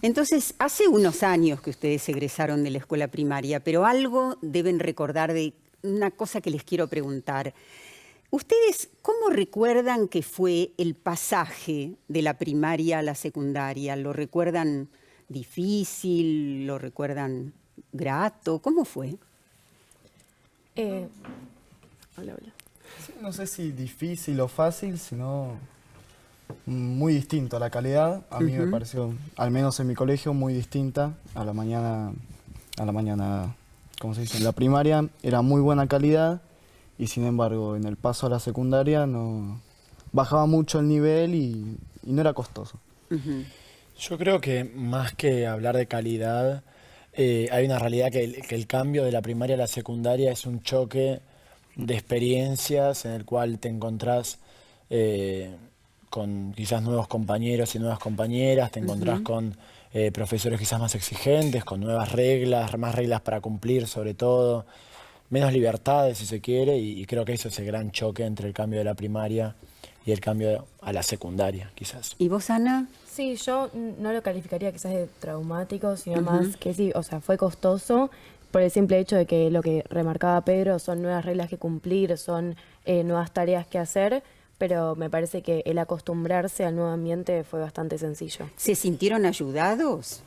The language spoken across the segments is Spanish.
Entonces, hace unos años que ustedes egresaron de la escuela primaria, pero algo deben recordar de una cosa que les quiero preguntar. ¿Ustedes cómo recuerdan que fue el pasaje de la primaria a la secundaria? ¿Lo recuerdan difícil? ¿Lo recuerdan grato? ¿Cómo fue? Hola, hola. Sí, no sé si difícil o fácil, sino muy distinto. La calidad a mí me pareció, al menos en mi colegio, muy distinta a la mañana, ¿cómo se dice? En la primaria era muy buena calidad y sin embargo en el paso a la secundaria no bajaba mucho el nivel y no era costoso. Yo creo que más que hablar de calidad, hay una realidad que el cambio de la primaria a la secundaria es un choque de experiencias en el cual te encontrás con quizás nuevos compañeros y nuevas compañeras, te encontrás con profesores quizás más exigentes, con nuevas reglas, más reglas para cumplir sobre todo, menos libertades si se quiere, y creo que eso es el gran choque entre el cambio de la primaria y el cambio a la secundaria, quizás. ¿Y vos, Ana? Sí, yo no lo calificaría quizás de traumático, sino más que sí, o sea, fue costoso por el simple hecho de que lo que remarcaba Pedro son nuevas reglas que cumplir, son nuevas tareas que hacer, pero me parece que el acostumbrarse al nuevo ambiente fue bastante sencillo. ¿Se sintieron ayudados?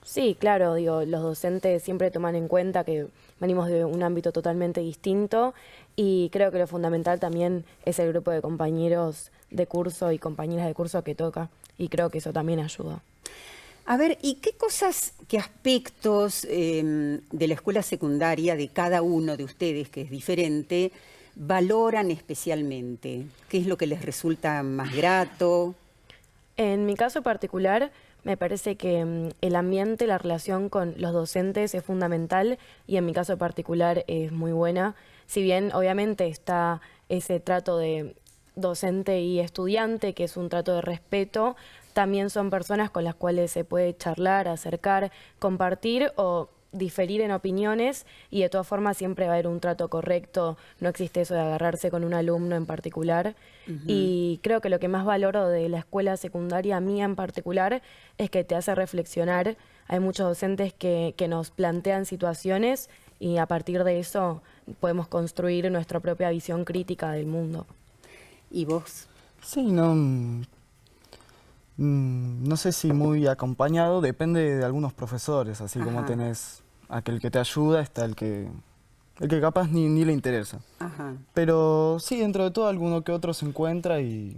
Sí, claro, digo, los docentes siempre toman en cuenta que venimos de un ámbito totalmente distinto y creo que lo fundamental también es el grupo de compañeros de curso y compañeras de curso que toca y creo que eso también ayuda. A ver, ¿y qué cosas, qué aspectos de la escuela secundaria de cada uno de ustedes, que es diferente, valoran especialmente? ¿Qué es lo que les resulta más grato? En mi caso particular, me parece que el ambiente, la relación con los docentes es fundamental y en mi caso particular es muy buena. Si bien obviamente está ese trato de docente y estudiante, que es un trato de respeto, también son personas con las cuales se puede charlar, acercar, compartir o diferir en opiniones y de todas formas siempre va a haber un trato correcto, no existe eso de agarrarse con un alumno en particular. Y creo que lo que más valoro de la escuela secundaria mía en particular es que te hace reflexionar. Hay muchos docentes que nos plantean situaciones y a partir de eso podemos construir nuestra propia visión crítica del mundo. ¿Y vos? Sí, no sé si muy acompañado, depende de algunos profesores, así como tenés aquel que te ayuda, está el que capaz ni le interesa. Pero sí, dentro de todo alguno que otro se encuentra y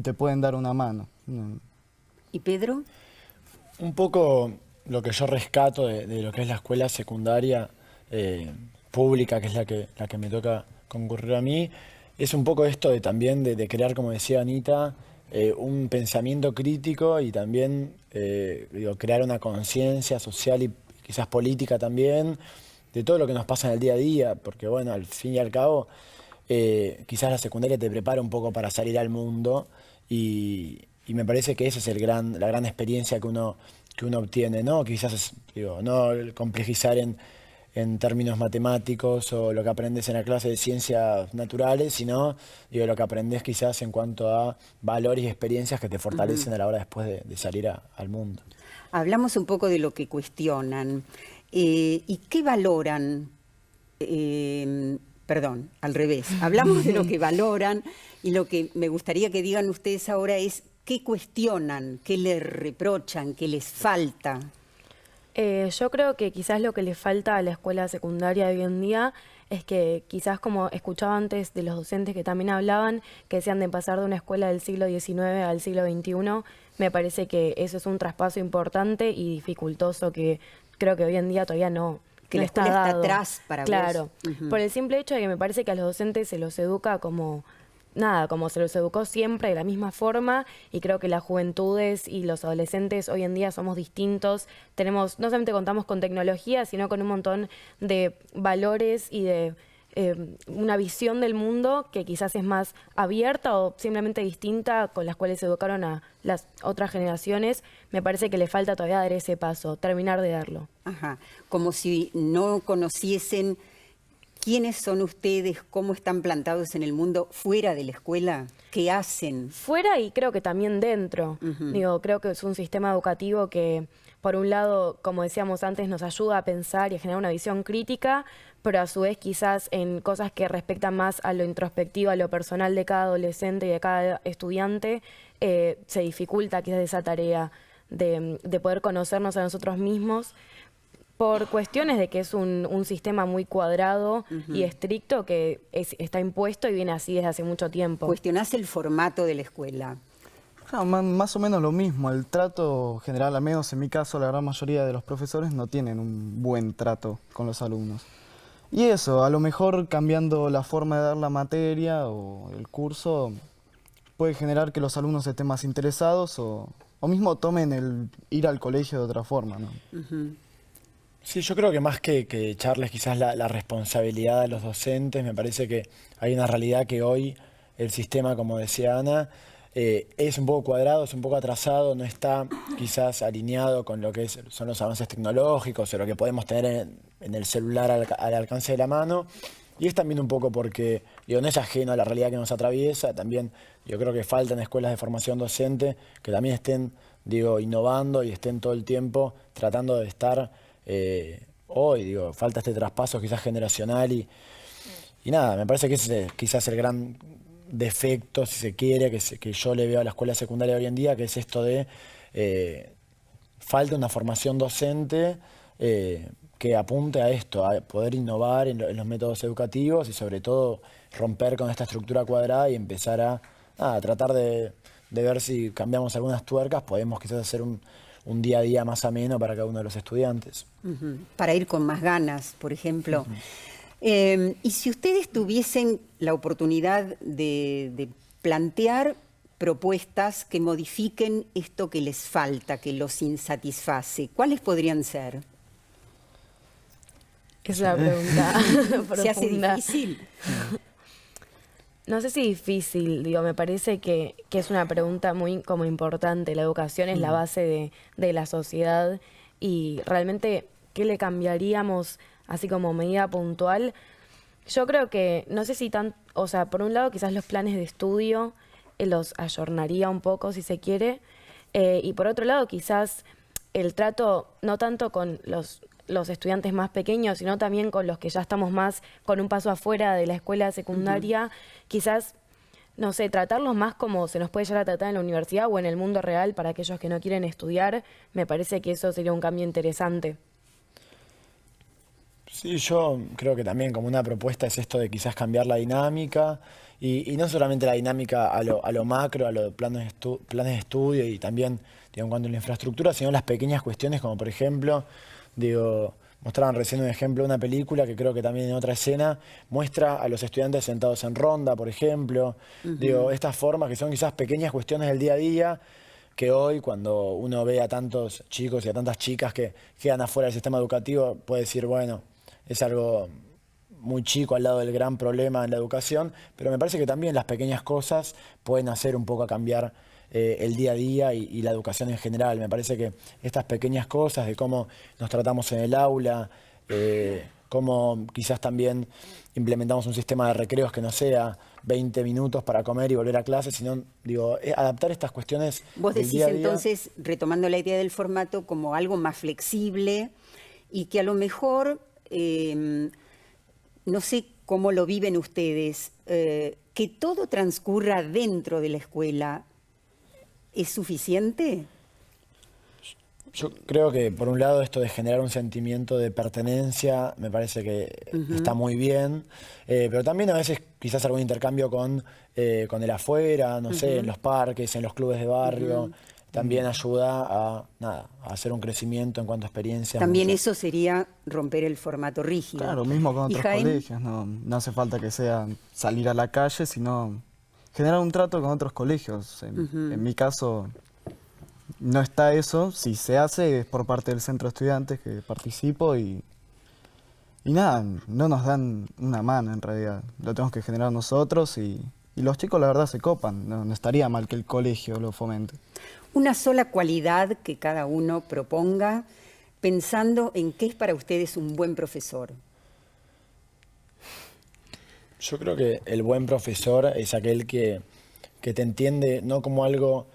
te pueden dar una mano. ¿Y Pedro? Un poco lo que yo rescato de lo que es la escuela secundaria pública, que es la que me toca concurrir a mí, es un poco esto de también de crear, como decía Anita, un pensamiento crítico y también crear una conciencia social y quizás política también de todo lo que nos pasa en el día a día, porque bueno, al fin y al cabo, quizás la secundaria te prepara un poco para salir al mundo y me parece que esa es la gran experiencia que uno obtiene, ¿no? Quizás no complejizar en términos matemáticos o lo que aprendes en la clase de ciencias naturales, sino lo que aprendes quizás en cuanto a valores y experiencias que te fortalecen a la hora después de salir al mundo. Hablamos un poco de lo que cuestionan. ¿Y qué valoran? Perdón, al revés. Hablamos de lo que valoran y lo que me gustaría que digan ustedes ahora es qué cuestionan, qué les reprochan, qué les falta. Yo creo que quizás lo que le falta a la escuela secundaria de hoy en día es que quizás, como escuchaba antes de los docentes que también hablaban, que decían de pasar de una escuela del siglo XIX al siglo XXI, me parece que eso es un traspaso importante y dificultoso que creo que hoy en día todavía no Que no la escuela está dado. atrás para vos. Claro, por el simple hecho de que me parece que a los docentes se los educa como nada, como se los educó siempre de la misma forma y creo que las juventudes y los adolescentes hoy en día somos distintos, no solamente contamos con tecnología, sino con un montón de valores y de una visión del mundo que quizás es más abierta o simplemente distinta con las cuales se educaron a las otras generaciones. Me parece que le falta todavía dar ese paso, terminar de darlo. Como si no conociesen quiénes son ustedes, cómo están plantados en el mundo fuera de la escuela, qué hacen. Fuera y creo que también dentro. Digo, creo que es un sistema educativo que, por un lado, como decíamos antes, nos ayuda a pensar y a generar una visión crítica, pero a su vez quizás en cosas que respectan más a lo introspectivo, a lo personal de cada adolescente y de cada estudiante, se dificulta quizás esa tarea de poder conocernos a nosotros mismos, por cuestiones de que es un sistema muy cuadrado y estricto que está impuesto y viene así desde hace mucho tiempo. Cuestionás el formato de la escuela. No, más o menos lo mismo. El trato general, al menos en mi caso, la gran mayoría de los profesores no tienen un buen trato con los alumnos. Y eso, a lo mejor cambiando la forma de dar la materia o el curso, puede generar que los alumnos estén más interesados o mismo tomen el ir al colegio de otra forma, ¿no? Sí, yo creo que más que echarles quizás la responsabilidad a los docentes, me parece que hay una realidad que hoy el sistema, como decía Ana, es un poco cuadrado, es un poco atrasado, no está quizás alineado con lo que son los avances tecnológicos o lo que podemos tener en el celular al alcance de la mano. Y es también un poco porque, digo, no es ajeno a la realidad que nos atraviesa, también yo creo que faltan escuelas de formación docente que también estén, digo, innovando y estén todo el tiempo tratando de estar hoy, digo, falta este traspaso quizás generacional y nada, me parece que ese es quizás el gran defecto, si se quiere, que yo le veo a la escuela secundaria hoy en día, que es esto de falta una formación docente que apunte a esto, a poder innovar en los métodos educativos y sobre todo romper con esta estructura cuadrada y empezar a tratar de ver si cambiamos algunas tuercas, podemos quizás hacer un día a día más ameno para cada uno de los estudiantes. Para ir con más ganas, por ejemplo. Y si ustedes tuviesen la oportunidad de plantear propuestas que modifiquen esto que les falta, que los insatisface, ¿cuáles podrían ser? Es una pregunta profunda. ¿Se hace difícil? No sé si difícil, digo, me parece que es una pregunta muy como importante. La educación es la base de la sociedad y realmente, ¿qué le cambiaríamos así como medida puntual? Yo creo que, no sé si o sea, por un lado quizás los planes de estudio los ayornaría un poco si se quiere, y por otro lado quizás el trato no tanto con los estudiantes más pequeños, sino también con los que ya estamos más con un paso afuera de la escuela secundaria, quizás, no sé, tratarlos más como se nos puede llegar a tratar en la universidad o en el mundo real para aquellos que no quieren estudiar, me parece que eso sería un cambio interesante. Sí, yo creo que también como una propuesta es esto de quizás cambiar la dinámica y no solamente la dinámica a lo macro, a los planes de estudio y también, digo, en cuanto a la infraestructura, sino las pequeñas cuestiones como por ejemplo, digo, mostraban recién un ejemplo de una película que creo que también en otra escena muestra a los estudiantes sentados en ronda, por ejemplo. Digo, estas formas que son quizás pequeñas cuestiones del día a día que hoy cuando uno ve a tantos chicos y a tantas chicas que quedan afuera del sistema educativo puede decir, bueno, es algo muy chico al lado del gran problema en la educación, pero me parece que también las pequeñas cosas pueden hacer un poco a cambiar el día a día y la educación en general. Me parece que estas pequeñas cosas de cómo nos tratamos en el aula, cómo quizás también implementamos un sistema de recreos que no sea 20 minutos para comer y volver a clase, sino, digo, adaptar estas cuestiones Vos del decís día a día. entonces, retomando la idea del formato, como algo más flexible y que a lo mejor, no sé cómo lo viven ustedes, que todo transcurra dentro de la escuela, ¿es suficiente? Yo creo que por un lado esto de generar un sentimiento de pertenencia me parece que está muy bien, pero también a veces quizás algún intercambio con el afuera, no sé, en los parques, en los clubes de barrio, también ayuda a hacer un crecimiento en cuanto a experiencias. También eso sería romper el formato rígido. Claro, mismo con ¿Y otros Jaén? colegios, no hace falta que sea salir a la calle, sino generar un trato con otros colegios. En mi caso no está eso, si se hace es por parte del centro de estudiantes que participo y nada, no nos dan una mano en realidad, lo tenemos que generar nosotros y los chicos la verdad se copan, no estaría mal que el colegio lo fomente. Una sola cualidad que cada uno proponga, pensando en qué es para ustedes un buen profesor. Yo creo que el buen profesor es aquel que te entiende no como algo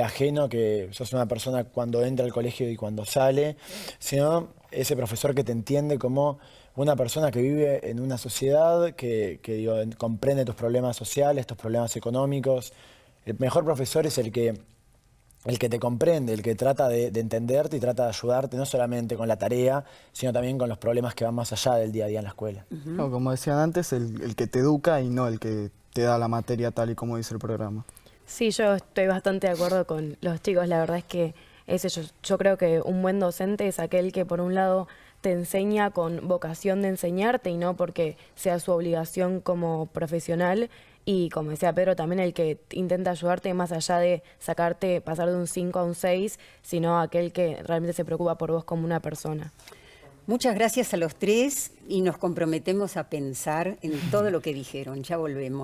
ajeno, que sos una persona cuando entra al colegio y cuando sale, sino ese profesor que te entiende como una persona que vive en una sociedad, digo, comprende tus problemas sociales, tus problemas económicos. El mejor profesor es el que te comprende, el que trata de entenderte y trata de ayudarte no solamente con la tarea, sino también con los problemas que van más allá del día a día en la escuela. No, como decían antes, el que te educa y no el que te da la materia tal y como dice el programa. Sí, yo estoy bastante de acuerdo con los chicos. La verdad es que yo creo que un buen docente es aquel que por un lado te enseña con vocación de enseñarte y no porque sea su obligación como profesional. Y como decía Pedro, también el que intenta ayudarte más allá de pasar de un 5 a un 6, sino aquel que realmente se preocupa por vos como una persona. Muchas gracias a los tres y nos comprometemos a pensar en todo lo que dijeron. Ya volvemos.